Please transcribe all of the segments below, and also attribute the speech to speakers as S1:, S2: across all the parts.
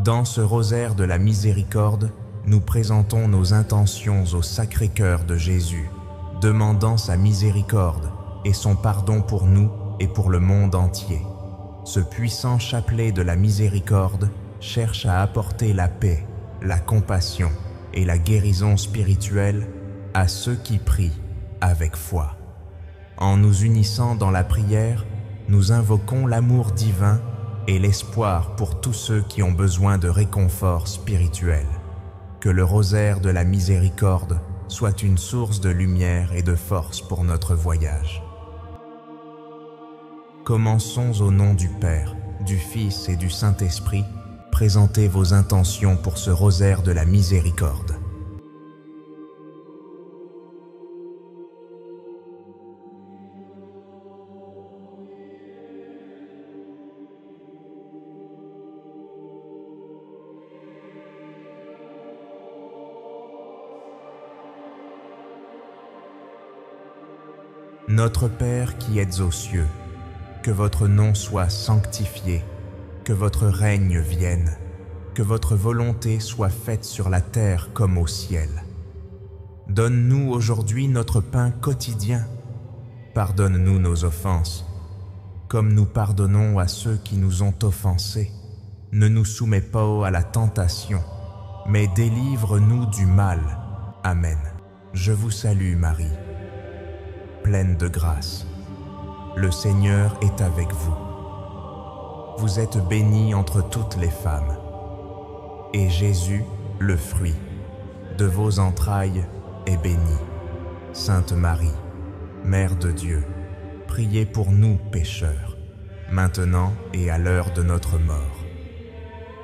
S1: Dans ce rosaire de la miséricorde, nous présentons nos intentions au Sacré-Cœur de Jésus, demandant sa miséricorde et son pardon pour nous et pour le monde entier. Ce puissant chapelet de la miséricorde cherche à apporter la paix, la compassion et la guérison spirituelle à ceux qui prient avec foi. En nous unissant dans la prière, nous invoquons l'amour divin et l'espoir pour tous ceux qui ont besoin de réconfort spirituel. Que le rosaire de la miséricorde soit une source de lumière et de force pour notre voyage. Commençons au nom du Père, du Fils et du Saint-Esprit. Présentez vos intentions pour ce rosaire de la miséricorde. Notre Père qui êtes aux cieux, que votre nom soit sanctifié, que votre règne vienne, que votre volonté soit faite sur la terre comme au ciel. Donne-nous aujourd'hui notre pain quotidien. Pardonne-nous nos offenses, comme nous pardonnons à ceux qui nous ont offensés. Ne nous soumets pas à la tentation, mais délivre-nous du mal. Amen. Je vous salue Marie, pleine de grâce. Le Seigneur est avec vous. Vous êtes bénie entre toutes les femmes, et Jésus, le fruit de vos entrailles, est béni. Sainte Marie, Mère de Dieu, priez pour nous pécheurs, maintenant et à l'heure de notre mort.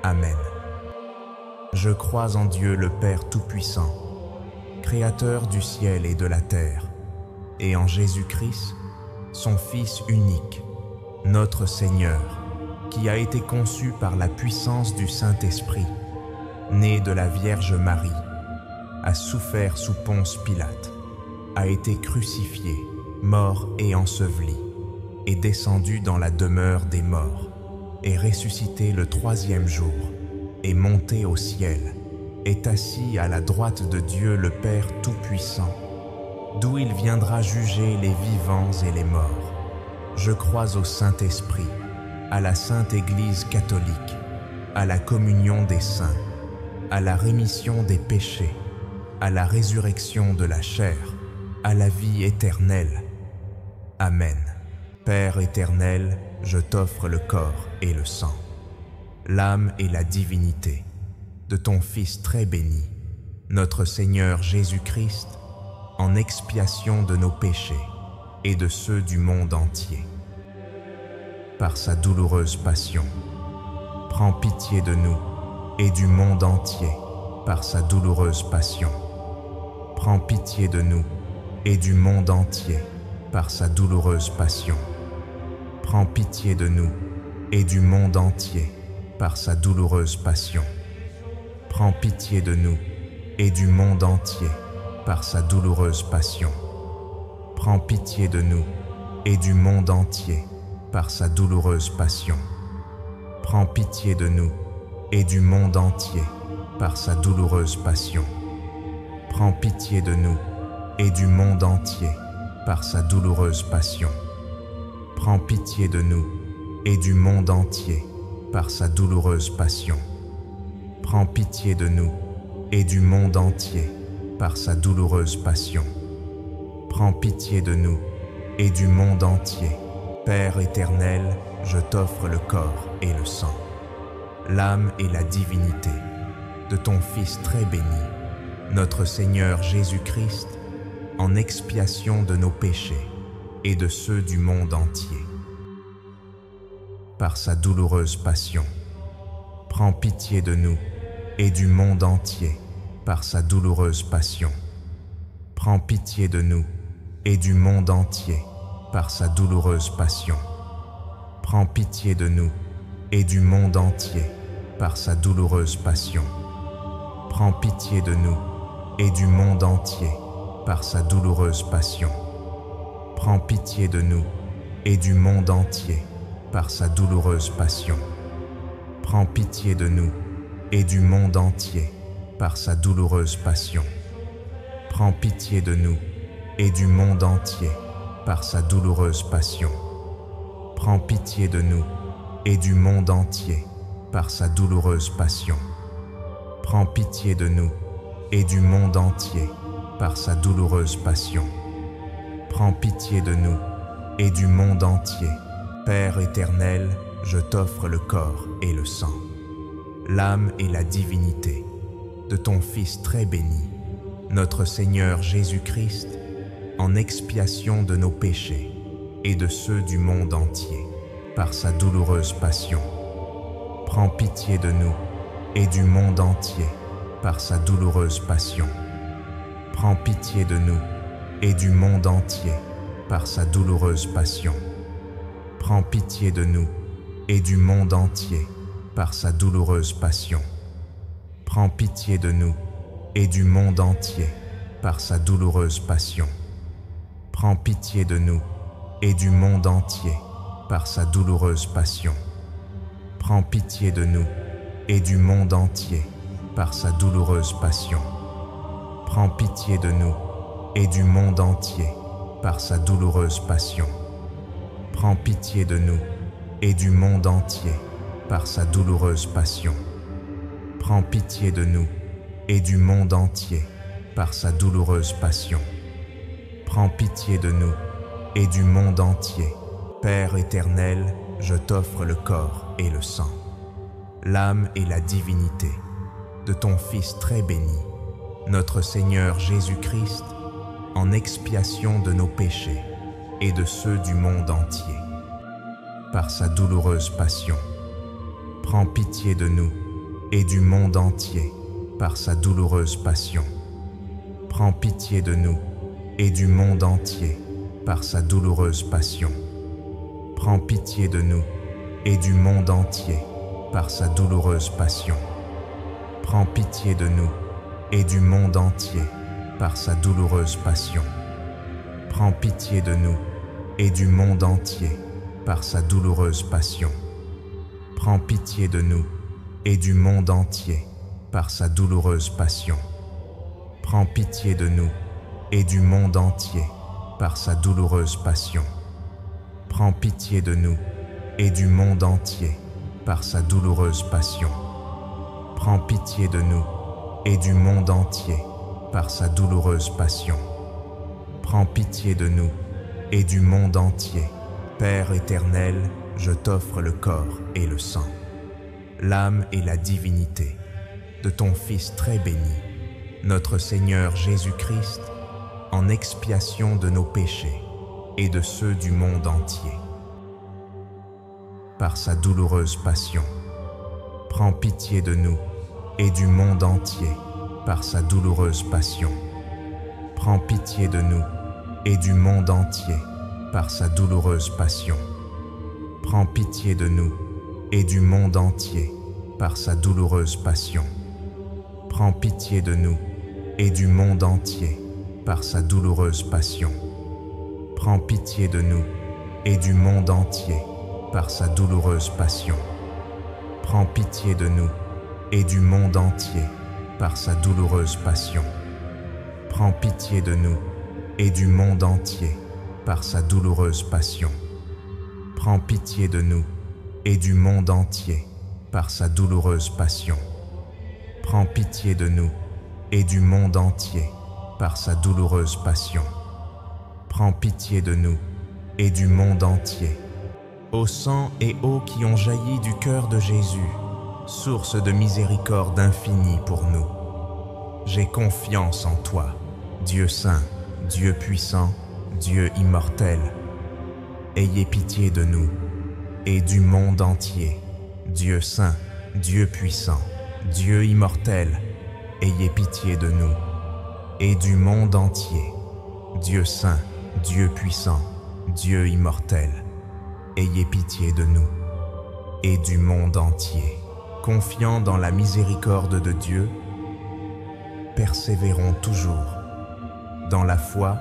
S1: Amen. Je crois en Dieu le Père Tout-Puissant, Créateur du ciel et de la terre, et en Jésus-Christ, son Fils unique, notre Seigneur, qui a été conçu par la puissance du Saint-Esprit, né de la Vierge Marie, a souffert sous Ponce Pilate, a été crucifié, mort et enseveli, est descendu dans la demeure des morts, est ressuscité le troisième jour, est monté au ciel, est assis à la droite de Dieu le Père Tout-Puissant, d'où il viendra juger les vivants et les morts. Je crois au Saint-Esprit, à la Sainte Église catholique, à la communion des saints, à la rémission des péchés, à la résurrection de la chair, à la vie éternelle. Amen. Père éternel, je t'offre le corps et le sang, l'âme et la divinité de ton Fils très béni, notre Seigneur Jésus-Christ, en expiation de nos péchés et de ceux du monde entier. Par sa douloureuse passion, prends pitié de nous et du monde entier. Par sa douloureuse passion, prends pitié de nous et du monde entier. Par sa douloureuse passion, prends pitié de nous et du monde entier. Par sa douloureuse passion, prends pitié de nous et du monde entier. Par sa douloureuse passion, prends pitié de nous et du monde entier. Par sa douloureuse passion, prends pitié de nous et du monde entier. Par sa douloureuse passion, prends pitié de nous et du monde entier. Par sa douloureuse passion, prends pitié de nous et du monde entier. Par sa douloureuse passion, prends pitié de nous et du monde entier. Par sa douloureuse passion, prends pitié de nous et du monde entier. Père éternel, je t'offre le corps et le sang, l'âme et la divinité de ton Fils très béni, notre Seigneur Jésus-Christ, en expiation de nos péchés et de ceux du monde entier. Par sa douloureuse passion, prends pitié de nous et du monde entier. Par sa douloureuse passion, prends pitié de nous et du monde entier. Par sa douloureuse passion, prends pitié de nous et du monde entier. Par sa douloureuse passion, prends pitié de nous et du monde entier. Par sa douloureuse passion, prends pitié de nous et du monde entier. Par sa douloureuse passion, prends pitié de nous et du monde entier par sa douloureuse passion. Prends pitié de nous et du monde entier par sa douloureuse passion. Prends pitié de nous et du monde entier par sa douloureuse passion. Prends pitié de nous et du monde entier par sa douloureuse passion. Prends pitié de nous et du monde entier. Père éternel, je t'offre le corps et le sang, l'âme et la divinité de ton Fils très béni, notre Seigneur Jésus-Christ, en expiation de nos péchés et de ceux du monde entier, par sa douloureuse passion. Prends pitié de nous et du monde entier par sa douloureuse passion. Prends pitié de nous et du monde entier par sa douloureuse passion. Prends pitié de nous et du monde entier par sa douloureuse passion. Prends pitié de nous et du monde entier par sa douloureuse passion. Prends pitié de nous et du monde entier par sa douloureuse passion. Prends pitié de nous et du monde entier par sa douloureuse passion. Prends pitié de nous et du monde entier par sa douloureuse passion. Prends pitié de nous et du monde entier par sa douloureuse passion. Prends pitié de nous et du monde entier par sa douloureuse passion. Prends pitié de nous et du monde entier. Père éternel, je t'offre le corps et le sang, l'âme et la divinité de ton Fils très béni, notre Seigneur Jésus-Christ, en expiation de nos péchés et de ceux du monde entier, par sa douloureuse passion. Prends pitié de nous et du monde entier par sa douloureuse passion. Prends pitié de nous et du monde entier par sa douloureuse passion. Prends pitié de nous et du monde entier par sa douloureuse passion. Prends pitié de nous et du monde entier par sa douloureuse passion. Prends pitié de nous et du monde entier par sa douloureuse passion. Prends pitié de nous et du monde entier par sa douloureuse passion. Prends pitié de nous et du monde entier par sa douloureuse passion. Prends pitié de nous et du monde entier par sa douloureuse passion. Prends pitié de nous et du monde entier par sa douloureuse passion. Prends pitié de nous et du monde entier. Père éternel, je t'offre le corps et le sang, l'âme et la divinité de ton Fils très béni, notre Seigneur Jésus-Christ, en expiation de nos péchés et de ceux du monde entier. Par sa douloureuse passion, prends pitié de nous et du monde entier par sa douloureuse passion. Prends pitié de nous et du monde entier par sa douloureuse passion. Prends pitié de nous et du monde entier par sa douloureuse passion. Prends pitié de nous et du monde entier par sa douloureuse passion. Prends pitié de nous et du monde entier par sa douloureuse passion. Prends pitié de nous et du monde entier par sa douloureuse passion. Prends pitié de nous et du monde entier par sa douloureuse passion. Prends pitié de nous et du monde entier par sa douloureuse passion. Prends pitié de nous et du monde entier par sa douloureuse passion. Prends pitié de nous et du monde entier. Ô sang et eau qui ont jailli du cœur de Jésus, source de miséricorde infinie pour nous, j'ai confiance en toi, Dieu saint, Dieu puissant, Dieu immortel. Ayez pitié de nous et du monde entier, Dieu saint, Dieu puissant, Dieu immortel. Ayez pitié de nous et du monde entier, Dieu saint, Dieu puissant, Dieu immortel. Ayez pitié de nous et du monde entier. Confiant dans la miséricorde de Dieu, persévérons toujours dans la foi,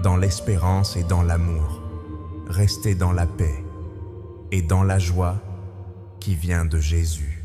S1: dans l'espérance et dans l'amour. Restez dans la paix et dans la joie qui vient de Jésus.